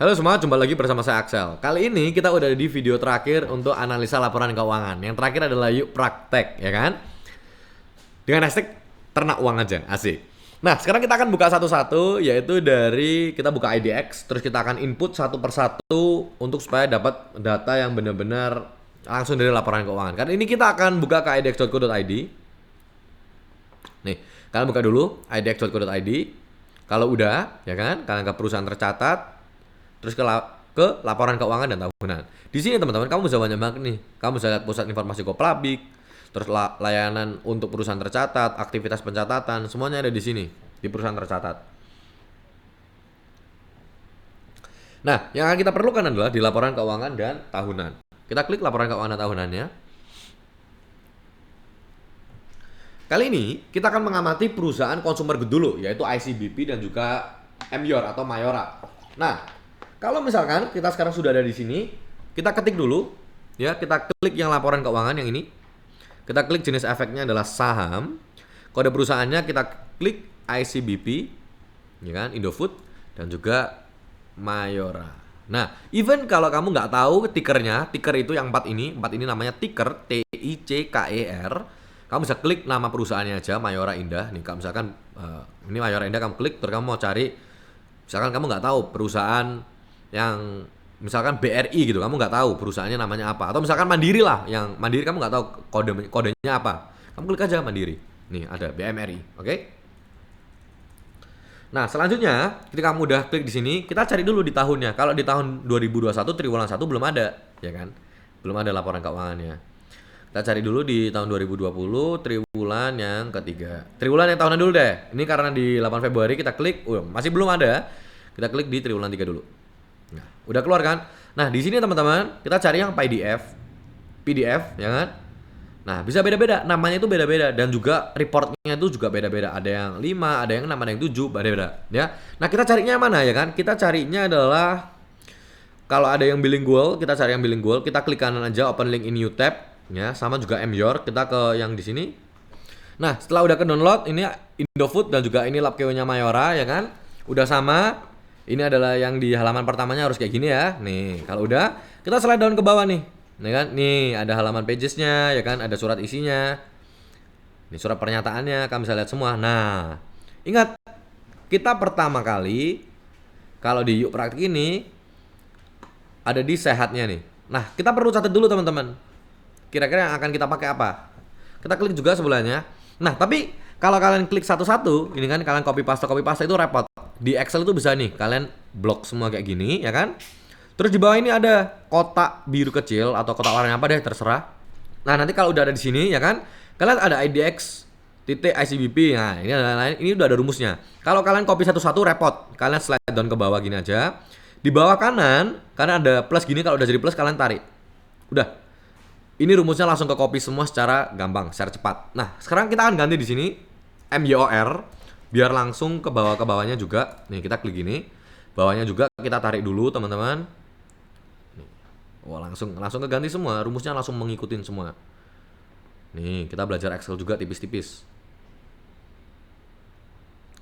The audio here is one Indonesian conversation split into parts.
Halo semua, jumpa lagi bersama saya Axel. Kali ini kita udah di video terakhir untuk analisa laporan keuangan. Yang terakhir adalah yuk praktek, ya kan? Dengan hashtag ternak uang aja, asik. Nah, sekarang kita akan buka satu-satu, yaitu dari kita buka IDX, terus kita akan input satu persatu untuk supaya dapat data yang benar-benar langsung dari laporan keuangan. Kali ini kita akan buka ke idx.co.id. Nih, kalian buka dulu idx.co.id. Kalau udah, ya kan, kalian ke perusahaan tercatat, terus ke laporan keuangan dan tahunan. Di sini teman-teman, kamu bisa banyak banget nih. Kamu bisa lihat pusat informasi Koplabik, terus layanan untuk perusahaan tercatat, aktivitas pencatatan, semuanya ada di sini, di perusahaan tercatat. Nah, yang akan kita perlukan adalah di laporan keuangan dan tahunan. Kita klik laporan keuangan dan tahunannya. Kali ini kita akan mengamati perusahaan consumer good dulu, yaitu ICBP dan juga MYOR atau Mayora. Nah, kalau misalkan kita sekarang sudah ada di sini, kita ketik dulu, ya, kita klik yang laporan keuangan yang ini. Kita klik jenis efeknya adalah saham, kode perusahaannya kita klik ICBP, ya kan, Indofood dan juga Mayora. Nah, even kalau kamu nggak tahu tikernya, tiker itu yang empat ini namanya tiker, TICKER. Kamu bisa klik nama perusahaannya aja, Mayora Indah. Nih, kalau misalkan ini Mayora Indah, kamu klik, terus kamu mau cari, misalkan kamu nggak tahu perusahaan yang misalkan BRI gitu, kamu nggak tahu perusahaannya namanya apa, atau misalkan Mandiri lah, yang Mandiri kamu nggak tahu kodenya apa, kamu klik aja Mandiri. Nih ada BMRI, oke? Nah selanjutnya, ketika kamu udah klik di sini, kita cari dulu di tahunnya. Kalau di tahun 2021 triwulan 1 belum ada, ya kan? Belum ada laporan keuangannya. Kita cari dulu di tahun 2020 triwulan yang ketiga. Triwulan yang tahunan dulu deh. Ini karena di 8 Februari kita klik, masih belum ada. Kita klik di triwulan 3 dulu. Nah, udah keluar kan? Nah, di sini teman-teman, kita cari yang PDF, ya kan? Nah, bisa beda-beda, namanya itu beda-beda dan juga reportnya itu juga beda-beda. Ada yang 5, ada yang 6, ada yang 7, beda-beda, ya. Nah, kita carinya mana ya kan? Kita carinya adalah kalau ada yang bilingual, kita cari yang bilingual, kita klik kanan aja open link in new tab, ya. Sama juga MYOR, kita ke yang di sini. Nah, setelah udah ke download, ini Indofood dan juga ini LabKew-nya Mayora, ya kan? Udah sama. Ini adalah yang di halaman pertamanya harus kayak gini ya. Nih, kalau udah, kita slide down ke bawah nih. Nih kan, nih ada halaman pages-nya, ya kan, ada surat isinya. Ini surat pernyataannya, kamu bisa lihat semua. Nah, ingat, kita pertama kali kalau di Yuk Praktik ini ada di sehatnya nih. Nah, kita perlu catat dulu teman-teman. Kira-kira yang akan kita pakai apa? Kita klik juga sebelahnya. Nah, tapi kalau kalian klik satu-satu, ini kan kalian copy paste itu repot. Di Excel itu bisa nih, kalian blok semua kayak gini, ya kan? Terus di bawah ini ada kotak biru kecil atau kotak warna apa deh, terserah. Nah, nanti kalau udah ada di sini, ya kan? Kalian ada IDX titik ICBP. Nah, ini udah ada rumusnya. Kalau kalian copy satu-satu repot. Kalian slide down ke bawah gini aja. Di bawah kanan, karena ada plus gini, kalau udah jadi plus kalian tarik. Udah. Ini rumusnya langsung ke copy semua secara gampang, secara cepat. Nah, sekarang kita akan ganti di sini MYOR. Biar langsung ke bawahnya juga. Nih kita klik gini. Bawahnya juga kita tarik dulu teman-teman. Wah, langsung keganti semua. Rumusnya langsung mengikutin semua. Nih kita belajar Excel juga tipis-tipis.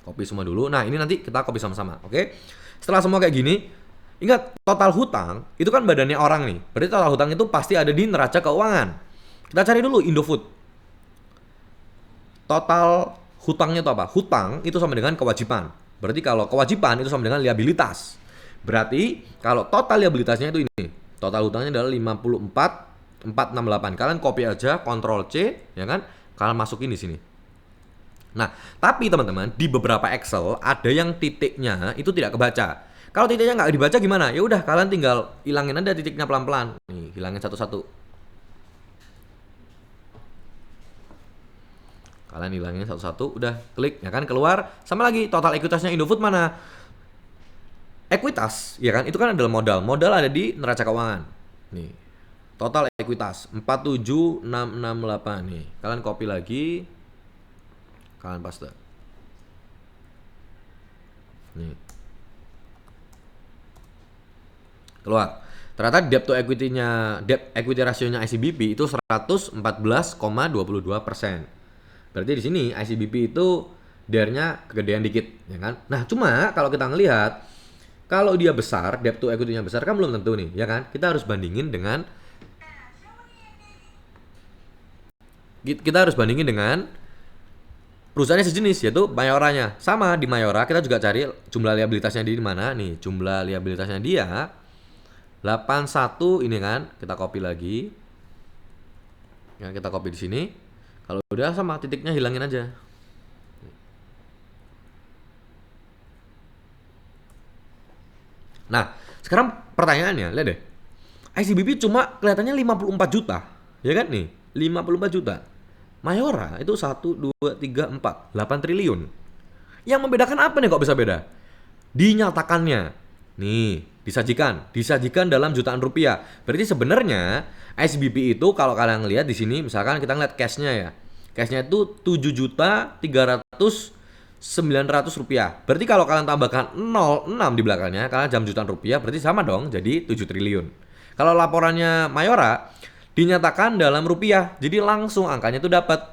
Copy semua dulu. Nah ini nanti kita copy sama-sama, oke? Setelah semua kayak gini, ingat total hutang itu kan badannya orang nih. Berarti total hutang itu pasti ada di neraca keuangan. Kita cari dulu Indofood. Total hutangnya itu apa? Hutang itu sama dengan kewajiban. Berarti kalau kewajiban itu sama dengan liabilitas. Berarti kalau total liabilitasnya itu ini. Total hutangnya adalah 54.468. Kalian copy aja, Ctrl C, ya kan? Kalian masukin di sini. Nah, tapi teman-teman, di beberapa Excel ada yang titiknya itu tidak kebaca. Kalau titiknya nggak dibaca gimana? Ya udah, kalian tinggal hilangin aja titiknya pelan-pelan. Nih, hilangin satu-satu. Kalian hilangin satu-satu, udah klik, ya kan, keluar. Sama lagi, total ekuitasnya Indofood mana? Ekuitas, ya kan, itu kan adalah modal. Modal ada di neraca keuangan. Nih, total ekuitas 47668 nih. Kalian copy lagi, kalian paste. Nih, keluar. Ternyata debt to equity rasionya ICBP itu 114,22%. Berarti di sini ICBP itu DER-nya kegedean dikit, ya kan? Nah, cuma kalau kita ngelihat Kalau dia besar, debt to equity-nya besar kan belum tentu nih, ya kan? Kita harus bandingin dengan perusahaannya sejenis, yaitu Mayoranya. Sama di Mayora kita juga cari jumlah liabilitasnya di mana nih? Jumlah liabilitasnya dia 81 ini kan, kita copy lagi. Ya, kita copy di sini. Kalau udah sama titiknya hilangin aja. Nah, sekarang pertanyaannya, lihat deh. ICBP cuma kelihatannya 54 juta, ya kan nih? 54 juta. Mayora itu 1, 2, 3, 4, 8 triliun. Yang membedakan apa nih kok bisa beda? Dinyatakannya. Nih, disajikan dalam jutaan rupiah. Berarti sebenarnya ICBP itu kalau kalian lihat di sini, misalkan kita ngeliat cash-nya ya. Cash-nya itu 7.300.900 rupiah. Berarti kalau kalian tambahkan 06 di belakangnya, kalian jam jutaan rupiah, berarti sama dong, jadi 7 triliun. Kalau laporannya Mayora dinyatakan dalam rupiah, jadi langsung angkanya itu dapat.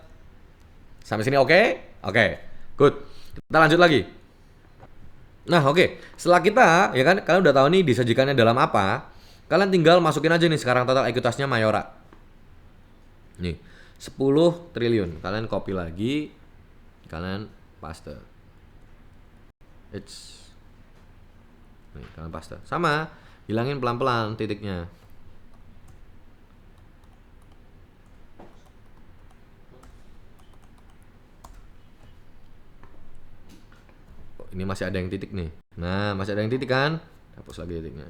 Sampai sini oke? Oke, good. Kita lanjut lagi. Nah oke, setelah kita ya kan kalian udah tahu nih disajikannya dalam apa, kalian tinggal masukin aja nih sekarang total ekuitasnya Mayora. Nih 10 triliun. Kalian copy lagi, kalian paste. Nih kalian paste. Sama, hilangin pelan-pelan titiknya. Ini masih ada yang titik nih. Nah, masih ada yang titik kan? Hapus lagi titiknya.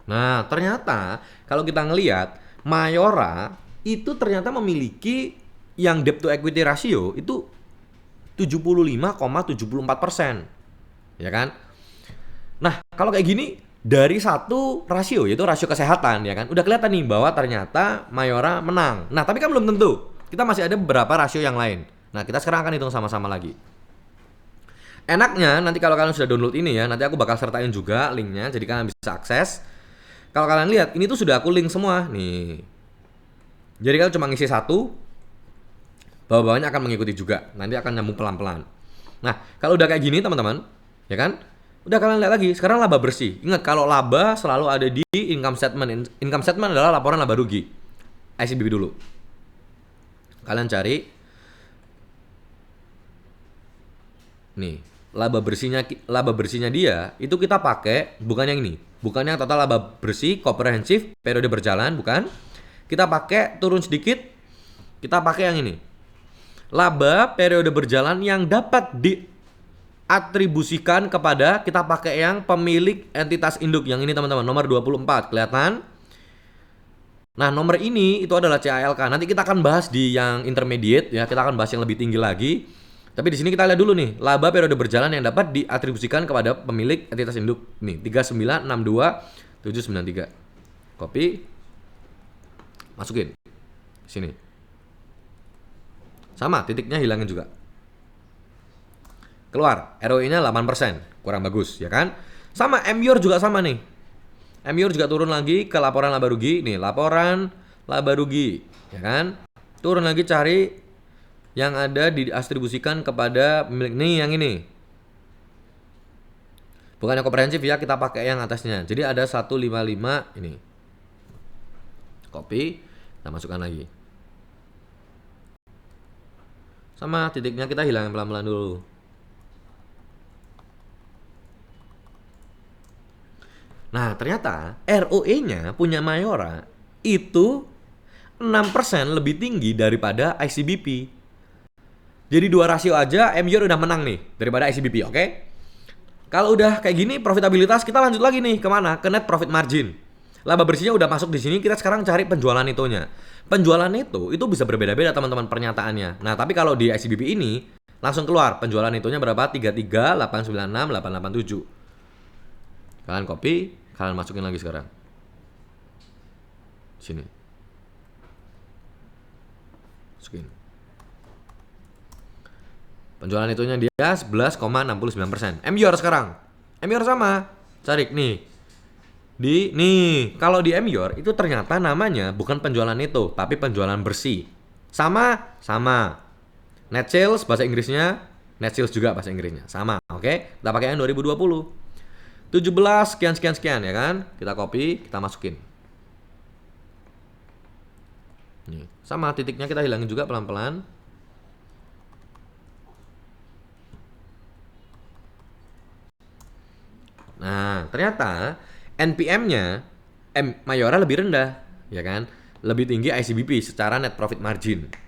Nah, ternyata kalau kita ngelihat Mayora itu ternyata memiliki yang debt to equity ratio itu 75,74%. Ya kan? Nah, kalau kayak gini dari satu rasio yaitu rasio kesehatan ya kan. Udah kelihatan nih bahwa ternyata Mayora menang. Nah, tapi kan belum tentu. Kita masih ada beberapa rasio yang lain. Nah, kita sekarang akan hitung sama-sama lagi. Enaknya nanti kalau kalian sudah download ini ya, nanti aku bakal sertain juga linknya, jadi kalian bisa akses. Kalau kalian lihat, ini tuh sudah aku link semua nih. Jadi kalian cuma ngisi satu, bawah-bawahnya akan mengikuti juga. Nanti akan nyambung pelan-pelan. Nah, kalau udah kayak gini teman-teman, ya kan? Udah kalian lihat lagi, sekarang laba bersih. Ingat kalau laba selalu ada di income statement. Income statement adalah laporan laba rugi. ICBP dulu. Kalian cari. Nih, laba bersihnya dia itu kita pakai bukan yang ini, bukan yang total laba bersih komprehensif periode berjalan, bukan. Kita pakai turun sedikit, kita pakai yang ini, laba periode berjalan yang dapat diatribusikan kepada, kita pakai yang pemilik entitas induk yang ini teman-teman, nomor 24 kelihatan. Nah nomor ini itu adalah CALK, nanti kita akan bahas di yang intermediate ya, kita akan bahas yang lebih tinggi lagi. Tapi di sini kita lihat dulu nih, laba periode berjalan yang dapat diatribusikan kepada pemilik entitas induk. Nih, 3962793. Copy. Masukin. Sini. Sama, titiknya hilangin juga. Keluar, ROI-nya 8%. Kurang bagus, ya kan? Sama, MYOR juga sama nih. MYOR juga turun lagi ke laporan laba rugi. Nih, laporan laba rugi, ya kan? Turun lagi cari yang ada didistribusikan kepada pemilik. Nih yang ini, bukan yang komprehensif ya, kita pakai yang atasnya. Jadi ada 155 ini. Copy, kita masukkan lagi. Sama, titiknya kita hilangin pelan-pelan dulu. Nah ternyata ROE-nya punya Mayora itu 6% lebih tinggi daripada ICBP. Jadi dua rasio aja MYOR udah menang nih daripada ICBP, oke? Kalau udah kayak gini profitabilitas, kita lanjut lagi nih kemana? Ke net profit margin. Laba bersihnya udah masuk di sini, kita sekarang cari penjualan netonya. Penjualan neto itu bisa berbeda-beda teman-teman pernyataannya. Nah tapi kalau di ICBP ini langsung keluar penjualan netonya berapa? 33, 896, 887. Kalian copy, kalian masukin lagi sekarang. Sini. Masukin. Penjualan itunya dia 11,69%. MYOR sekarang. MYOR sama. Cari nih. Kalau di MYOR itu ternyata namanya bukan penjualan neto, tapi penjualan bersih. Sama. Net sales bahasa Inggrisnya, net sales juga bahasa Inggrisnya. Sama, oke? Kita pakai yang 2020. 17 sekian sekian sekian ya kan. Kita copy, kita masukin. Nih, sama titiknya kita hilangin juga pelan-pelan. Nah, ternyata NPM-nya Mayora lebih rendah, ya kan? Lebih tinggi ICBP secara net profit margin.